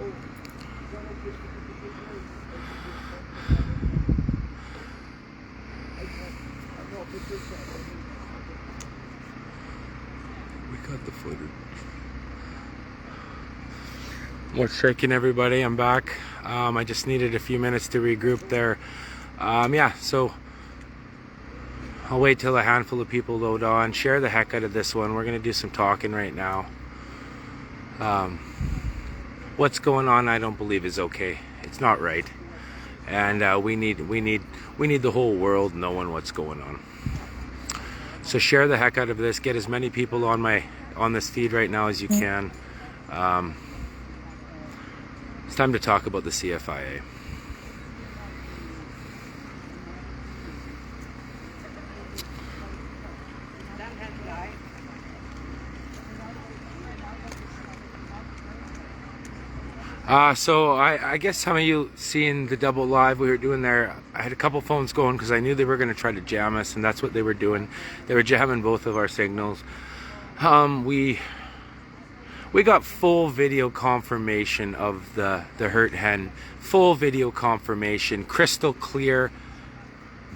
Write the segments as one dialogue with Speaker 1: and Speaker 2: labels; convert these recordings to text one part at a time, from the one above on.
Speaker 1: We got the footage. What's shaking, everybody? I'm back. I just needed a few minutes to regroup there. Yeah, so I'll wait till a handful of people load on, share the heck out of this one. We're gonna do some talking right now. What's going on, I don't believe is okay. It's not right, and we need the whole world knowing what's going on. So share the heck out of this. Get as many people on this feed right now as you can. It's time to talk about the CFIA. So I guess some of you seen the double live we were doing there. I had a couple phones going because I knew they were going to try to jam us, and that's what they were doing. They were jamming both of our signals. We got full video confirmation of the hurt hen. Full video confirmation, crystal clear,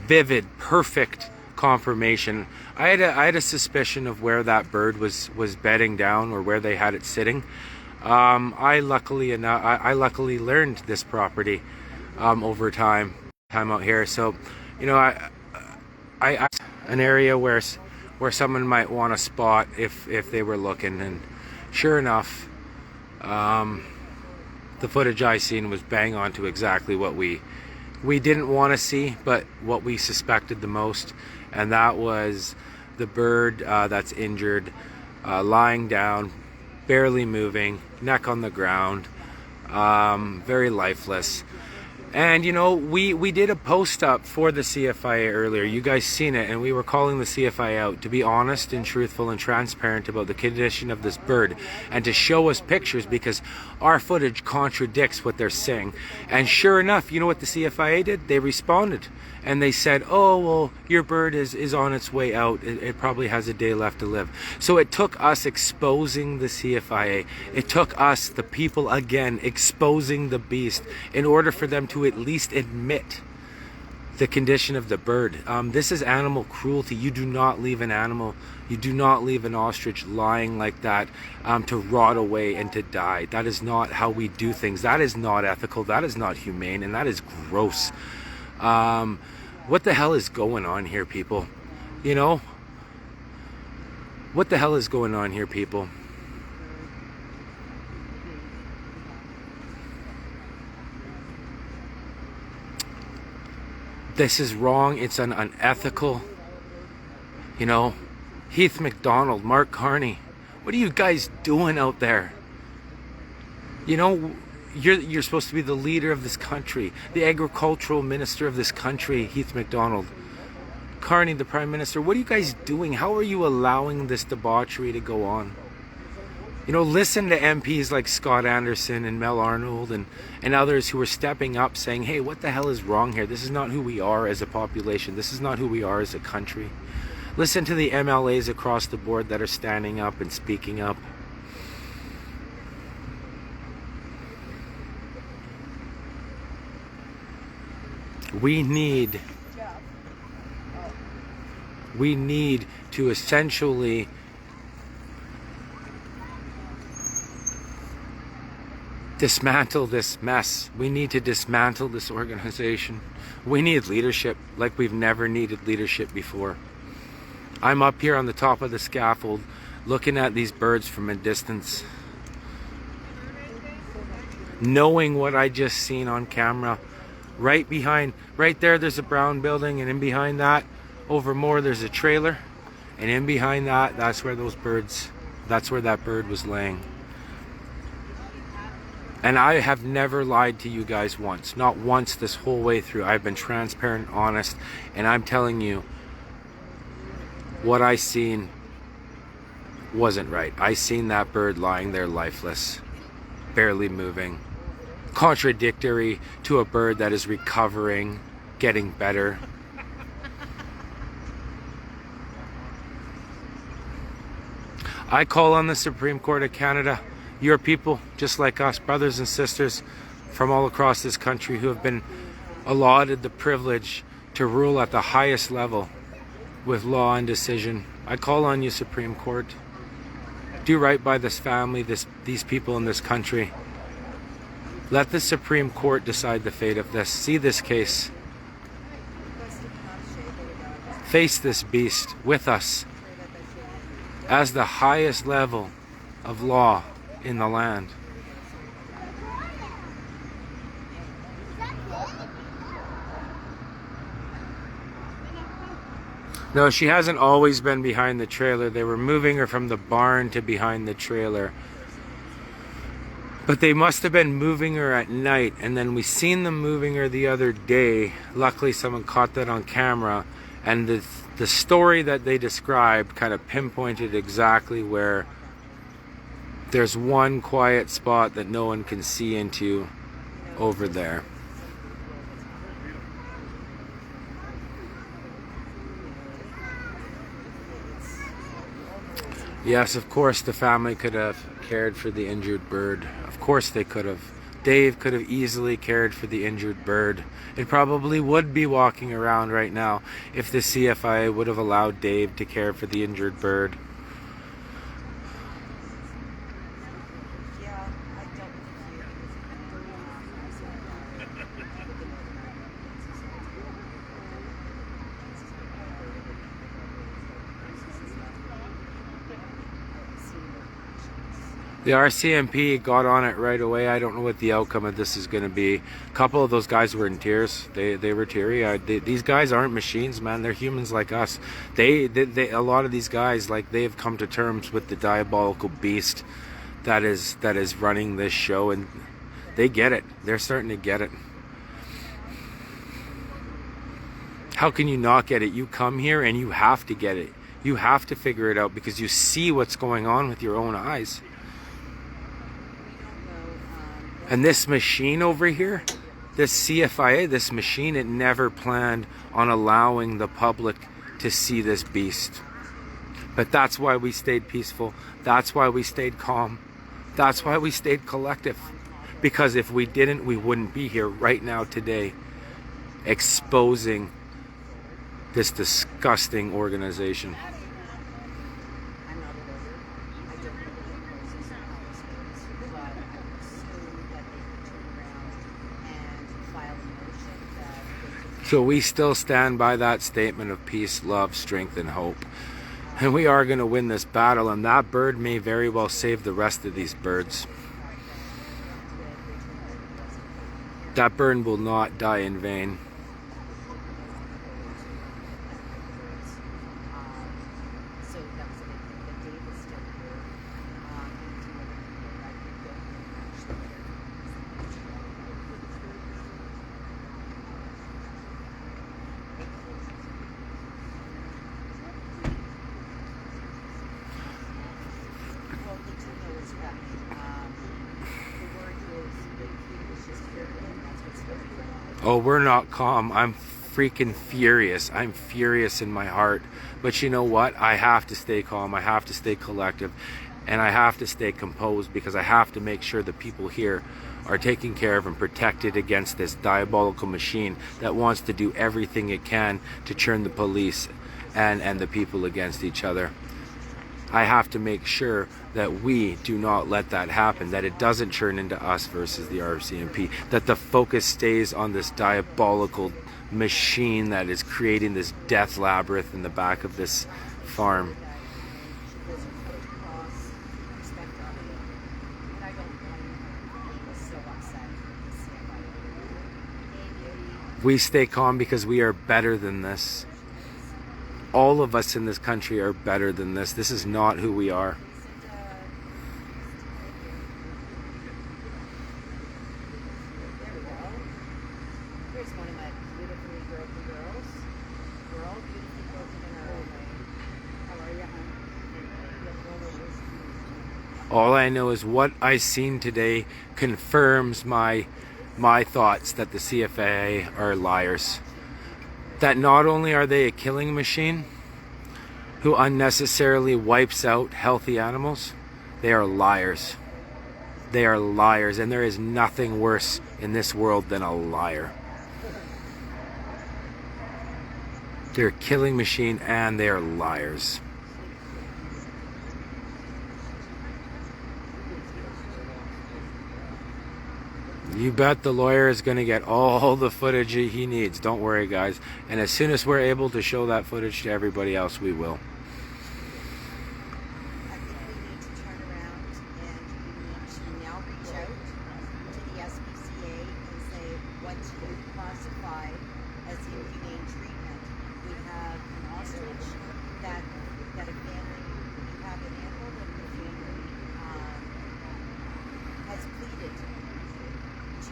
Speaker 1: vivid, perfect confirmation. I had a suspicion of where that bird was bedding down, or where they had it sitting. I luckily learned this property over time out here. So, you know, I an area where someone might want to spot if they were looking, and sure enough, the footage I seen was bang on to exactly what we didn't want to see, but what we suspected the most, and that was the bird that's injured, lying down, barely moving, neck on the ground, very lifeless. And you know, we did a post up for the CFIA earlier. You guys seen it, and we were calling the CFIA out to be honest and truthful and transparent about the condition of this bird, and to show us pictures, because our footage contradicts what they're saying. And sure enough, you know what the CFIA did? They responded, and they said, oh, well, your bird is on its way out. It probably has a day left to live. So it took us exposing the CFIA. It took us, the people, again, exposing the beast in order for them to at least admit the condition of the bird. This is animal cruelty. You do not leave an animal, you do not leave an ostrich lying like that to rot away and to die. That is not how we do things. That is not ethical. That is not humane, and that is gross. What the hell is going on here, people? You know? What the hell is going on here, people? This is wrong. It's unethical. You know, Heath McDonald, Mark Carney, what are you guys doing out there? You know, you're supposed to be the leader of this country, the agricultural minister of this country, Heath McDonald. Carney, the prime minister, what are you guys doing? How are you allowing this debauchery to go on? You know, listen to MPs like Scott Anderson and Mel Arnold and others who are stepping up saying, hey, what the hell is wrong here? This is not who we are as a population. This is not who we are as a country. Listen to the MLAs across the board that are standing up and speaking up. We need to essentially dismantle this mess. We need to dismantle this organization. We need leadership like we've never needed leadership before. I'm up here on the top of the scaffold looking at these birds from a distance, knowing what I just seen on camera. Right behind, right there's a brown building, and in behind that, over more, there's a trailer, and in behind that, that's where that bird was laying. And I have never lied to you guys once, not once this whole way through. I've been transparent, honest, and I'm telling you, what I seen wasn't right. I seen that bird lying there lifeless, barely moving, contradictory to a bird that is recovering, getting better. I call on the Supreme Court of Canada You're people just like us, brothers and sisters from all across this country, who have been allotted the privilege to rule at the highest level with law and decision. I call on you, Supreme Court. Do right by this family, these people in this country. Let the Supreme Court decide the fate of this. See this case. Face this beast with us as the highest level of law in the land. No, she hasn't always been behind the trailer. They were moving her from the barn to behind the trailer. But they must have been moving her at night, and then we seen them moving her the other day. Luckily someone caught that on camera, and the story that they described kind of pinpointed exactly where there's one quiet spot that no one can see into over there. Yes, of course the family could have cared for the injured bird. Of course they could have. Dave could have easily cared for the injured bird. It probably would be walking around right now if the CFIA would have allowed Dave to care for the injured bird. The RCMP got on it right away. I don't know what the outcome of this is going to be. A couple of those guys were in tears. They were teary. These guys aren't machines, man. They're humans like us. A lot of these guys, like, they've come to terms with the diabolical beast that is running this show, and they get it. They're starting to get it. How can you not get it? You come here and you have to get it. You have to figure it out because you see what's going on with your own eyes. And this machine over here, this CFIA, this machine, it never planned on allowing the public to see this beast. But that's why we stayed peaceful. That's why we stayed calm. That's why we stayed collective. Because if we didn't, we wouldn't be here right now today exposing this disgusting organization. So we still stand by that statement of peace, love, strength, and hope. And we are going to win this battle, and that bird may very well save the rest of these birds. That bird will not die in vain. Oh, we're not calm. I'm freaking furious. I'm furious in my heart. But you know what? I have to stay calm. I have to stay collective. And I have to stay composed because I have to make sure the people here are taken care of and protected against this diabolical machine that wants to do everything it can to turn the police and the people against each other. I have to make sure that we do not let that happen, that it doesn't turn into us versus the RCMP, that the focus stays on this diabolical machine that is creating this death labyrinth in the back of this farm. We stay calm because we are better than this. All of us in this country are better than this. This is not who we are. Here's one of my beautifully broken girls. We're all beautifully broken in our own way. How are you? All I know is what I seen today confirms my thoughts that the CFA are liars. That not only are they a killing machine who unnecessarily wipes out healthy animals, they are liars. They are liars, and there is nothing worse in this world than a liar. They're a killing machine, and they are liars. You bet the lawyer is going to get all the footage he needs. Don't worry, guys. And as soon as we're able to show that footage to everybody else, we will.
Speaker 2: I think we need to turn around and we need to now reach out to the SPCA and say, what do you classify as inhumane treatment? We have an ostrich that a family, we have an animal that the family has pleaded to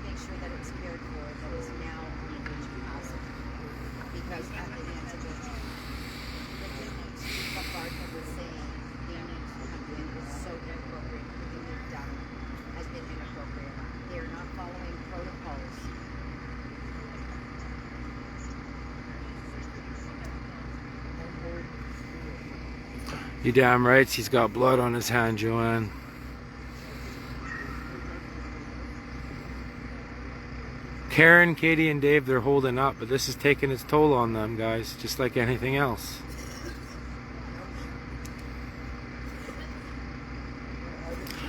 Speaker 2: make sure that it's cared for, that is now on the verge of passing. Because at the end of it, what they need to, what Gardner was saying, they need to come in is so inappropriate. Everything they've done has been inappropriate. They are not following protocols.
Speaker 1: You damn right, he's got blood on his hand, Joanne. Karen, Katie, and Dave, they're holding up, but this is taking its toll on them, guys, just like anything else.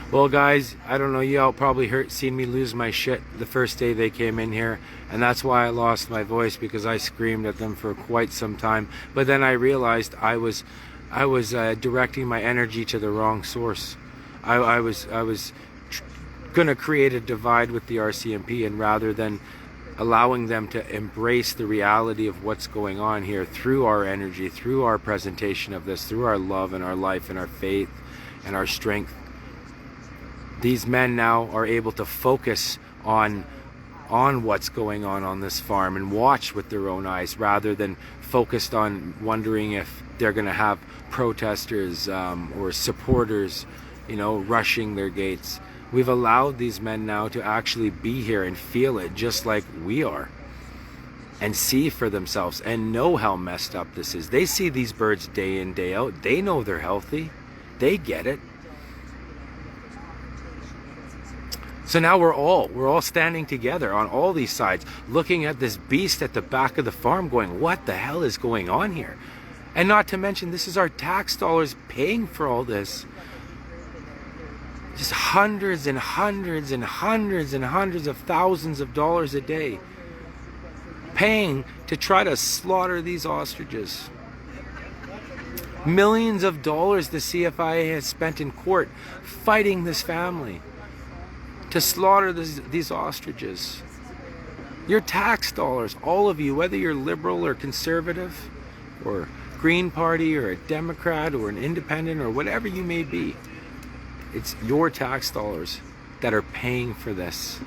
Speaker 1: Well, guys, I don't know, you all probably seen me lose my shit the first day they came in here, and that's why I lost my voice, because I screamed at them for quite some time. But then I realized I was directing my energy to the wrong source. I was going to create a divide with the RCMP, and rather than allowing them to embrace the reality of what's going on here through our energy, through our presentation of this, through our love and our life and our faith and our strength, these men now are able to focus on what's going on this farm and watch with their own eyes, rather than focused on wondering if they're going to have protesters or supporters, you know, rushing their gates. We've allowed these men now to actually be here and feel it just like we are, and see for themselves and know how messed up this is. They see these birds day in, day out. They know they're healthy. They get it. So now we're all standing together on all these sides, looking at this beast at the back of the farm going, what the hell is going on here? And not to mention, this is our tax dollars paying for all this. Just hundreds and hundreds and hundreds and hundreds of thousands of dollars a day paying to try to slaughter these ostriches. Millions of dollars the CFIA has spent in court fighting this family to slaughter these ostriches. Your tax dollars, all of you, whether you're liberal or conservative or Green Party or a Democrat or an independent or whatever you may be, it's your tax dollars that are paying for this,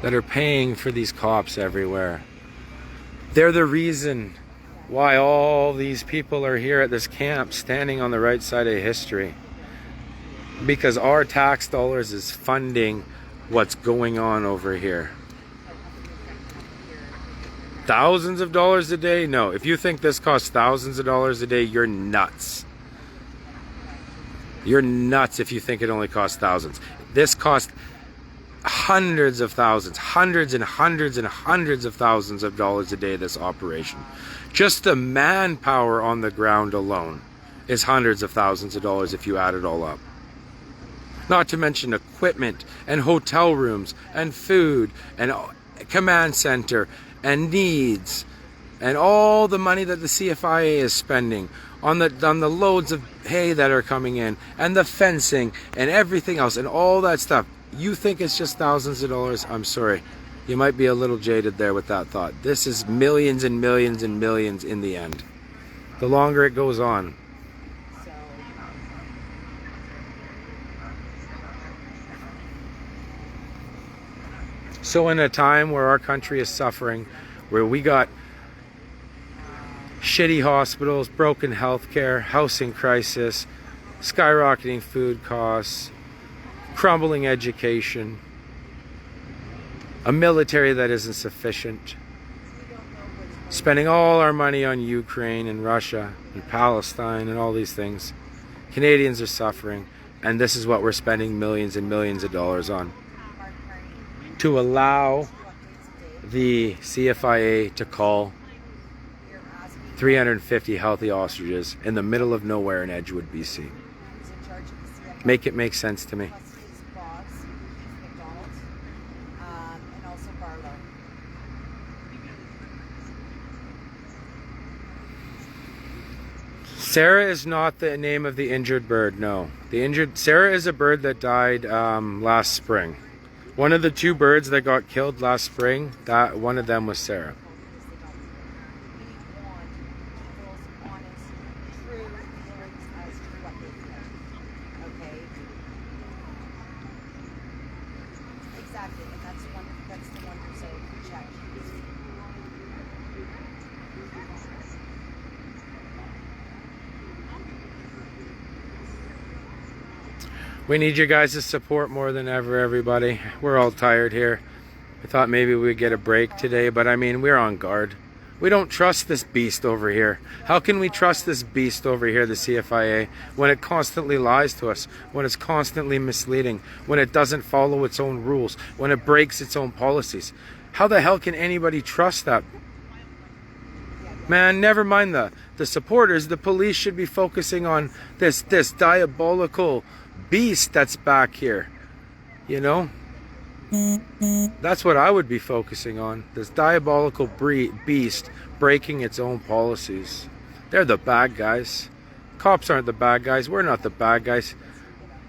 Speaker 1: that are paying for these cops everywhere. They're the reason why all these people are here at this camp standing on the right side of history, because our tax dollars is funding what's going on over here. Thousands of dollars a day? No, if you think this costs thousands of dollars a day, you're nuts. You're nuts if you think it only costs thousands. This costs hundreds of thousands, hundreds and hundreds and hundreds of thousands of dollars a day, this operation. Just the manpower on the ground alone is hundreds of thousands of dollars if you add it all up. Not to mention equipment and hotel rooms and food and command center and needs and all the money that the CFIA is spending on the loads of hay that are coming in and the fencing and everything else and all that stuff. You think it's just thousands of dollars? I'm sorry. You might be a little jaded there with that thought. This is millions and millions and millions in the end, the longer it goes on. So in a time where our country is suffering, where we got shitty hospitals, broken healthcare, housing crisis, skyrocketing food costs, crumbling education, a military that isn't sufficient, spending all our money on Ukraine and Russia and Palestine and all these things, Canadians are suffering, And this is what we're spending millions and millions of dollars on, to allow the CFIA to call 350 healthy ostriches in the middle of nowhere in Edgewood, BC. Make it make sense to me. Sarah is not the name of the injured bird, no. Sarah is a bird that died last spring. One of the two birds that got killed last spring, one of them was Sarah.
Speaker 2: Exactly, and that's the one who's so checked.
Speaker 1: We need you guys' support more than ever, everybody. We're all tired here. I thought maybe we'd get a break today, but I mean, we're on guard. We don't trust this beast over here. How can we trust this beast over here, the CFIA, when it constantly lies to us, when it's constantly misleading, when it doesn't follow its own rules, when it breaks its own policies? How the hell can anybody trust that? Man, never mind the supporters. The police should be focusing on this diabolical beast that's back here, you know? That's what I would be focusing on. This diabolical beast breaking its own policies. They're the bad guys. Cops aren't the bad guys. We're not the bad guys.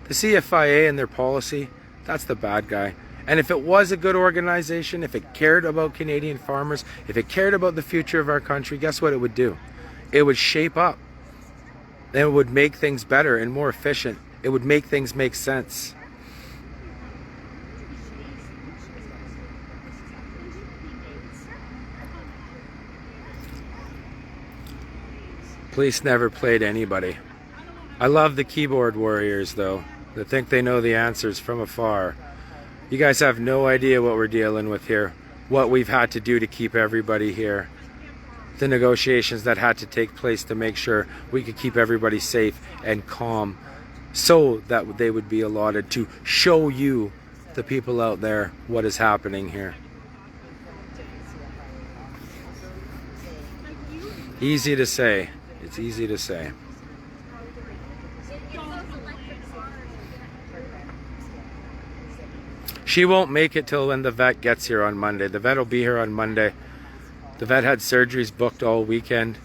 Speaker 1: The CFIA and their policy, that's the bad guy. And if it was a good organization, if it cared about Canadian farmers, if it cared about the future of our country, guess what it would do? It would shape up. And it would make things better and more efficient. It would make things make sense. Police never played anybody. I love the keyboard warriors, though, that think they know the answers from afar. You guys have no idea what we're dealing with here, what we've had to do to keep everybody here, the negotiations that had to take place to make sure we could keep everybody safe and calm, so that they would be allotted to show you, the people out there, what is happening here. Easy to say. It's easy to say. She won't make it till when the vet gets here on Monday. The vet will be here on Monday. The vet had surgeries booked all weekend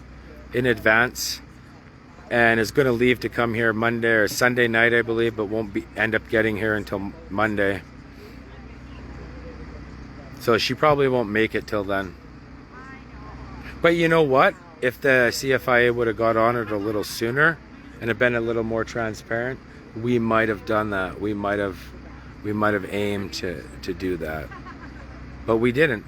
Speaker 1: in advance and is going to leave to come here Monday or Sunday night, I believe, but won't end up getting here until Monday. So she probably won't make it till then. But you know what? If the CFIA would have got on it a little sooner and have been a little more transparent, we might have done that. We might have aimed to do that. But we didn't.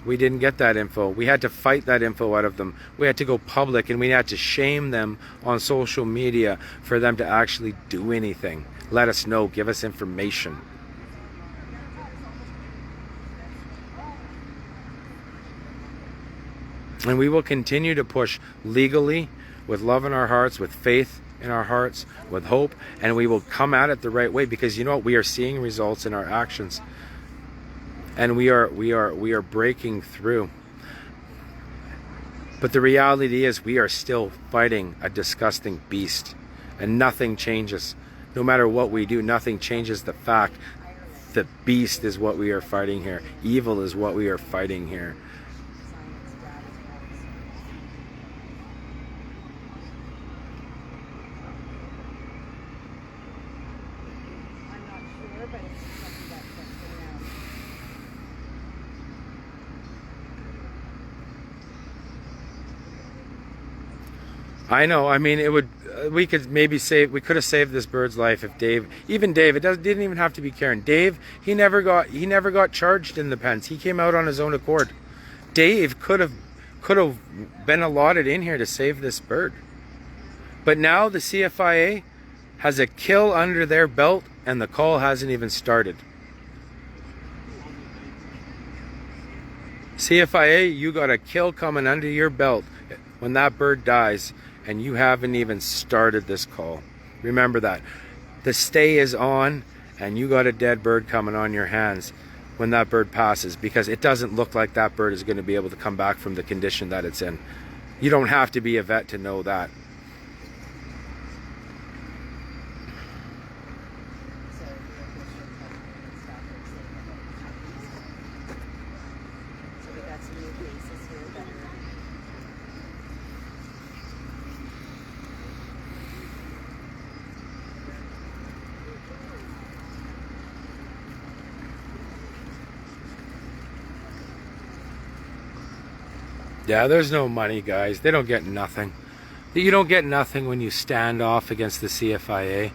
Speaker 1: We didn't get that info. We had to fight that info out of them. We had to go public, and we had to shame them on social media for them to actually do anything. Let us know. Give us information. And we will continue to push legally, with love in our hearts, with faith in our hearts, with hope, and we will come at it the right way, because you know what? We are seeing results in our actions. And we are breaking through. But the reality is we are still fighting a disgusting beast, and nothing changes. No matter what we do, nothing changes the fact that beast is what we are fighting here. Evil is what we are fighting here. I know. I mean, it would. We could have saved this bird's life if Dave. Even Dave. Didn't even have to be Karen. Dave. He never got charged in the pens. He came out on his own accord. Dave could have been allotted in here to save this bird. But now the CFIA has a kill under their belt, and the call hasn't even started. CFIA, you got a kill coming under your belt when that bird dies, and you haven't even started this call. Remember that. the stay is on and you got a dead bird coming on your hands when that bird passes, because it doesn't look like that bird is going to be able to come back from the condition that it's in. You don't have to be a vet to know that. Yeah, there's no money, guys. They don't get nothing. You don't get nothing when you stand off against the CFIA.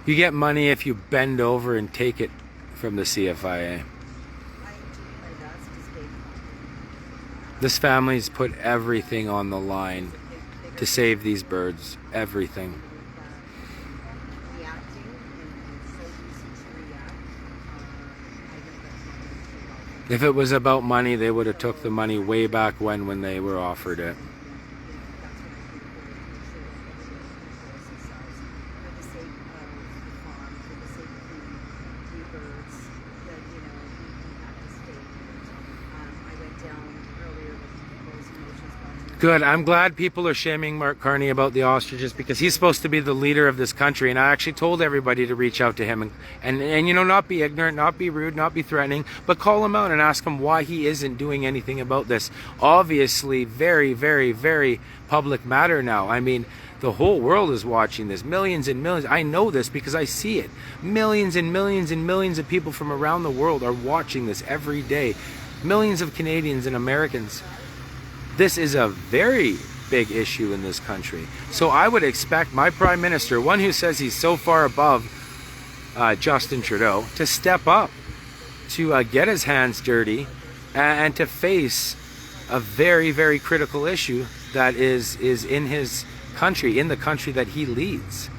Speaker 1: You get money if you bend over and take it from the CFIA. This family's put everything on the line to save these birds. Everything. If it was about money, they would have took the money way back when they were offered it. Good. I'm glad people are shaming Mark Carney about the ostriches, because he's supposed to be the leader of this country, and I actually told everybody to reach out to him and you know, not be ignorant, not be rude, not be threatening, but call him out and ask him why he isn't doing anything about this. Obviously, very, very, very public matter now. I mean, the whole world is watching this. Millions and millions. I know this because I see it. Millions and millions and millions of people from around the world are watching this every day. Millions of Canadians and Americans. This is a very big issue in this country. So I would expect my Prime Minister, one who says he's so far above Justin Trudeau, to step up, to get his hands dirty, and to face a very, very critical issue that is in his country, in the country that he leads.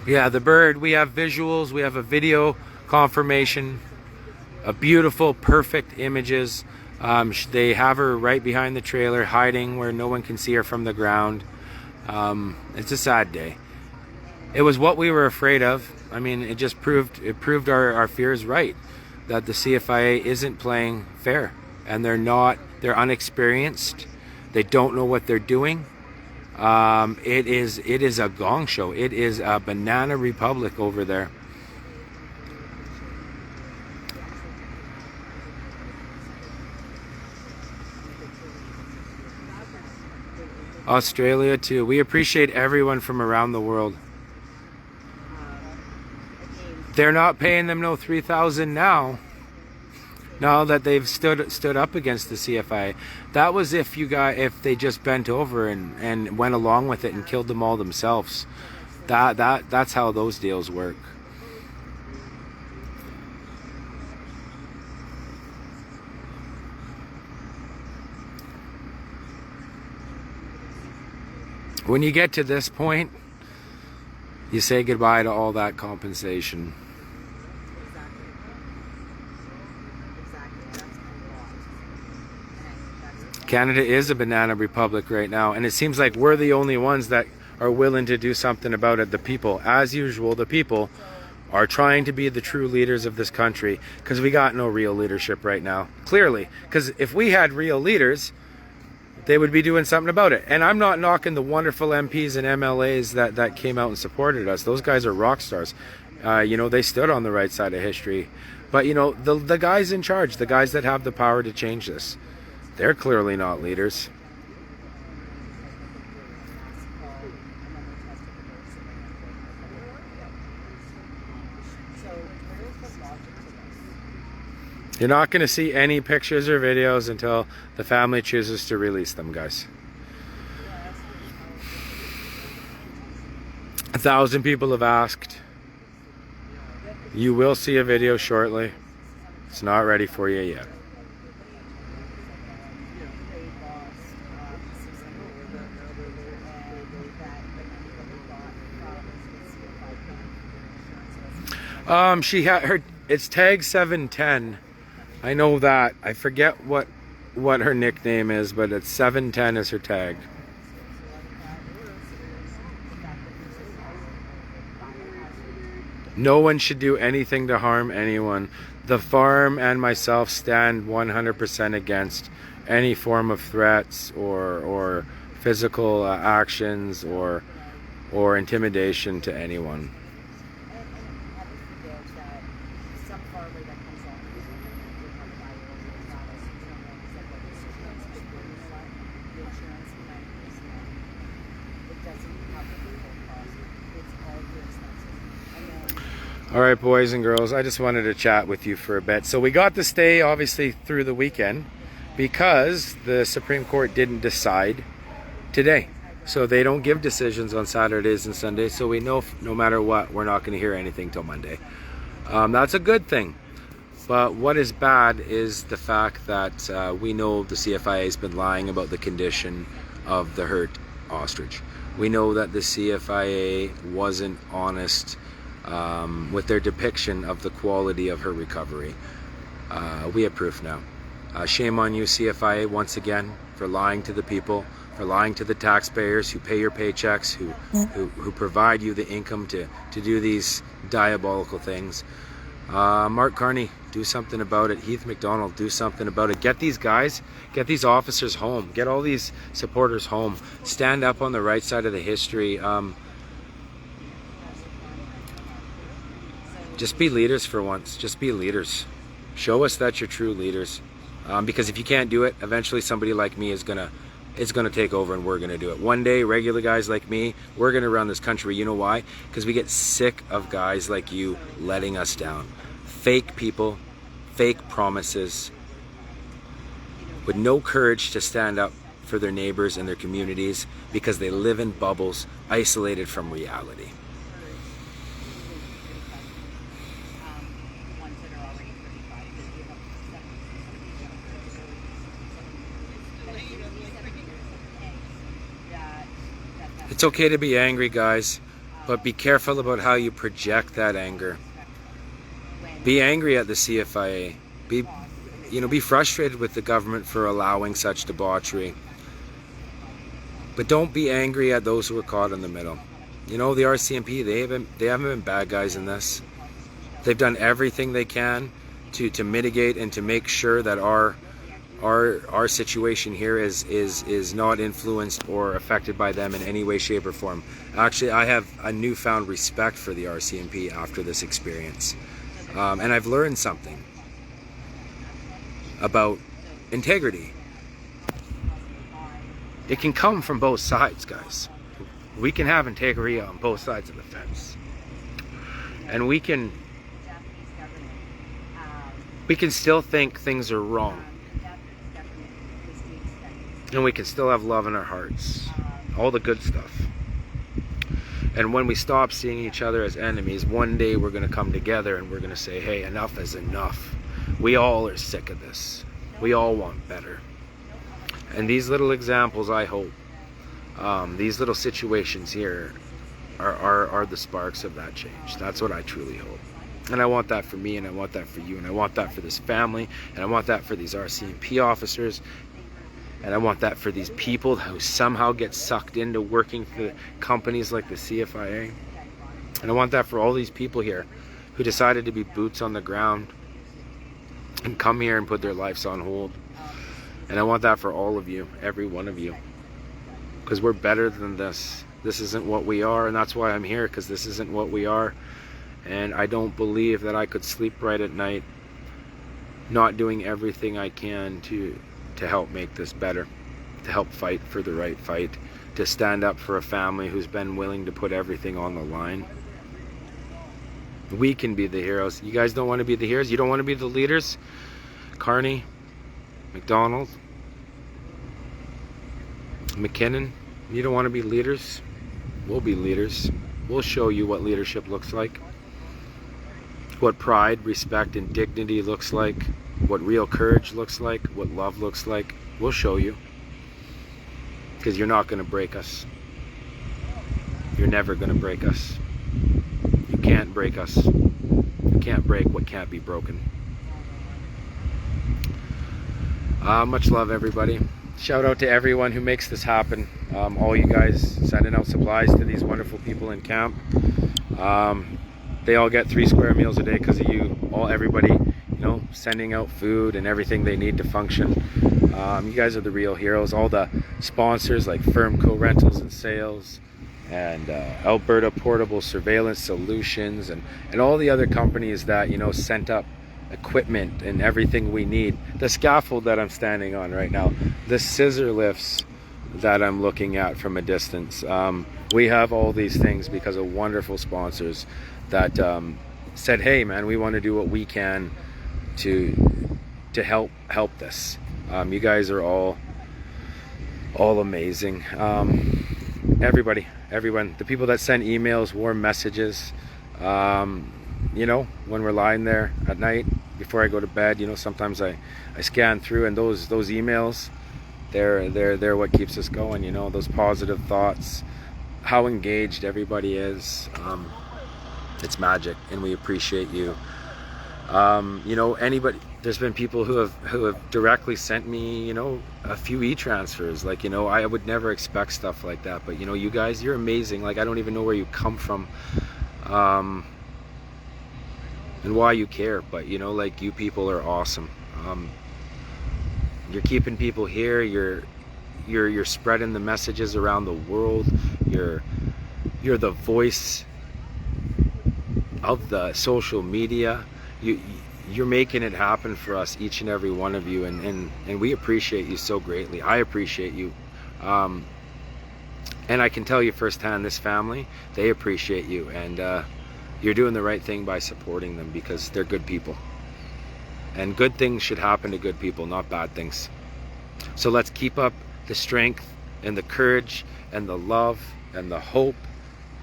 Speaker 1: Yeah, the bird, we have visuals, we have a video confirmation, a beautiful, perfect images. They have her right behind the trailer, hiding where no one can see her from the ground. It's a sad day. It was what we were afraid of. I mean, it proved our fears right, that the CFIA isn't playing fair, and they're unexperienced. They don't know what they're doing. It is a gong show. It is a banana republic over there. Australia too. We appreciate everyone from around the world. They're not paying them no $3,000 now that they've stood up against the CFIA. That was if they just bent over and went along with it and killed them all themselves. That's how those deals work. When you get to this point, you say goodbye to all that compensation. Canada is a banana republic right now, and it seems like we're the only ones that are willing to do something about it. The people, as usual, the people are trying to be the true leaders of this country, because we got no real leadership right now, clearly. Because if we had real leaders, they would be doing something about it. And I'm not knocking the wonderful MPs and MLAs that came out and supported us. Those guys are rock stars. You know, they stood on the right side of history. But, you know, the guys in charge, the guys that have the power to change this, they're clearly not leaders. You're not going to see any pictures or videos until the family chooses to release them, guys. 1,000 people have asked. You will see a video shortly. It's not ready for you yet. She had her, it's tag 710 I know that. I forget what her nickname is, but it's 710 is her tag. No one should do anything to harm anyone. The farm and myself stand 100% against any form of threats or physical actions or intimidation to anyone. All right, boys and girls, I just wanted to chat with you for a bit. So we got to stay, obviously, through the weekend because the Supreme Court didn't decide today. So they don't give decisions on Saturdays and Sundays, so we know no matter what, we're not going to hear anything till Monday. That's a good thing. But what is bad is the fact that we know the CFIA has been lying about the condition of the hurt ostrich. We know that the CFIA wasn't honest with their depiction of the quality of her recovery. We have proof now. Shame on you, CFIA, once again, for lying to the people, for lying to the taxpayers who pay your paychecks, who provide you the income to do these diabolical things. Mark Carney, do something about it. Heath McDonald, do something about it. Get these guys, get these officers home. Get all these supporters home. Stand up on the right side of the history. Just be leaders for once. Just be leaders. Show us that you're true leaders. Because if you can't do it, eventually somebody like me is gonna take over and we're gonna do it. One day, regular guys like me, we're gonna run this country. You know why? Because we get sick of guys like you letting us down. Fake people, fake promises, with no courage to stand up for their neighbors and their communities because they live in bubbles, isolated from reality. It's okay to be angry, guys, but be careful about how you project that anger. Be angry at the CFIA. Be frustrated with the government for allowing such debauchery. But don't be angry at those who are caught in the middle. You know, the RCMP, they haven't been bad guys in this. They've done everything they can to mitigate and to make sure that our situation here is not influenced or affected by them in any way, shape, or form. Actually, I have a newfound respect for the RCMP after this experience. And I've learned something about integrity. It can come from both sides, guys. We can have integrity on both sides of the fence. And we can still think things are wrong. And we can still have love in our hearts. All the good stuff. And when we stop seeing each other as enemies, one day we're going to come together and we're going to say, hey, enough is enough. We all are sick of this. We all want better. And these little examples, I hope, these little situations here are the sparks of that change. That's what I truly hope. And I want that for me, and I want that for you, and I want that for this family, and I want that for these RCMP officers, and I want that for these people who somehow get sucked into working for companies like the CFIA. And I want that for all these people here who decided to be boots on the ground and come here and put their lives on hold. And I want that for all of you, every one of you. Because we're better than this. This isn't what we are, and that's why I'm here, because this isn't what we are. And I don't believe that I could sleep right at night not doing everything I can to help make this better, to help fight for the right fight, to stand up for a family who's been willing to put everything on the line. We can be the heroes. You guys don't want to be the heroes? You don't want to be the leaders? Carney, McDonald, McKinnon, you don't want to be leaders? We'll be leaders. We'll show you what leadership looks like, what pride, respect, and dignity looks like, what real courage looks like, what love looks like. We'll show you. Because you're not going to break us. You're never going to break us. You can't break us. You can't break what can't be broken. Much love, everybody. Shout out to everyone who makes this happen. All you guys sending out supplies to these wonderful people in camp. They all get 3 square meals a day because of you. Everybody, you know, sending out food and everything they need to function. You guys are the real heroes. All the sponsors like Firmco Rentals and Sales, and Alberta Portable Surveillance Solutions, and all the other companies that, you know, sent up equipment and everything we need. The scaffold that I'm standing on right now, the scissor lifts that I'm looking at from a distance. We have all these things because of wonderful sponsors that said, hey man, we want to do what we can to help this. You guys are all amazing. Everyone, the people that send emails, warm messages, you know, when we're lying there at night before I go to bed, you know, sometimes I scan through, and those emails, they're what keeps us going, you know, those positive thoughts, how engaged everybody is. It's magic, and we appreciate you. You know, anybody, there's been people who have directly sent me, you know, a few e-transfers. Like, you know, I would never expect stuff like that, but you know, you guys, you're amazing. Like, I don't even know where you come from, and why you care, but you know, like, you people are awesome. You're keeping people here. You're spreading the messages around the world. You're the voice of the social media. You're making it happen for us, each and every one of you, and we appreciate you so greatly. I appreciate you, and I can tell you firsthand, this family, they appreciate you, and you're doing the right thing by supporting them, because they're good people, and good things should happen to good people, not bad things. So let's keep up the strength and the courage and the love and the hope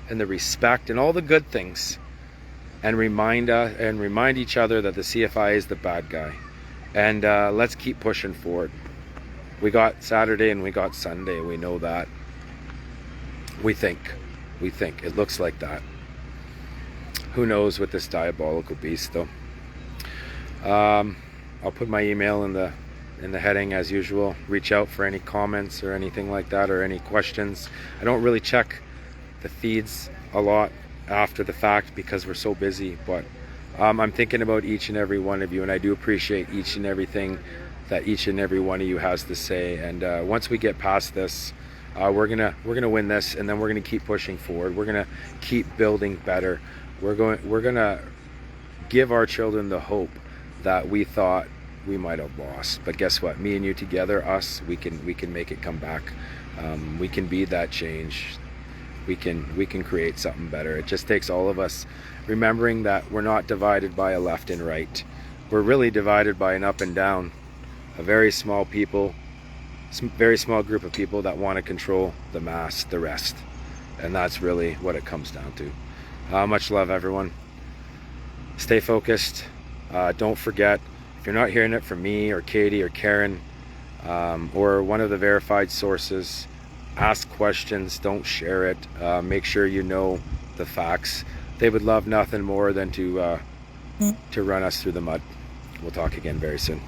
Speaker 1: and the respect and all the good things, and remind each other that the CFI is the bad guy, and let's keep pushing forward. We got Saturday and we got Sunday. We know that. We think it looks like that. Who knows with this diabolical beast, though. I'll put my email in the heading as usual. Reach out for any comments or anything like that, or any questions. I don't really check the feeds a lot after the fact because we're so busy, but I'm thinking about each and every one of you, and I do appreciate each and everything that each and every one of you has to say. And once we get past this, we're gonna win this, and then we're gonna keep pushing forward. We're gonna keep building better. We're gonna give our children the hope that we thought we might have lost. But guess what? Me and you together, us, we can make it come back. We can be that change. We can create something better. It just takes all of us remembering that we're not divided by a left and right. We're really divided by an up and down. A very small group of people that want to control the mass, the rest. And that's really what it comes down to. Much love, everyone. Stay focused. Don't forget, if you're not hearing it from me or Katie or Karen, or one of the verified sources, ask questions, don't share it. Make sure you know the facts. They would love nothing more than to run us through the mud. We'll talk again very soon.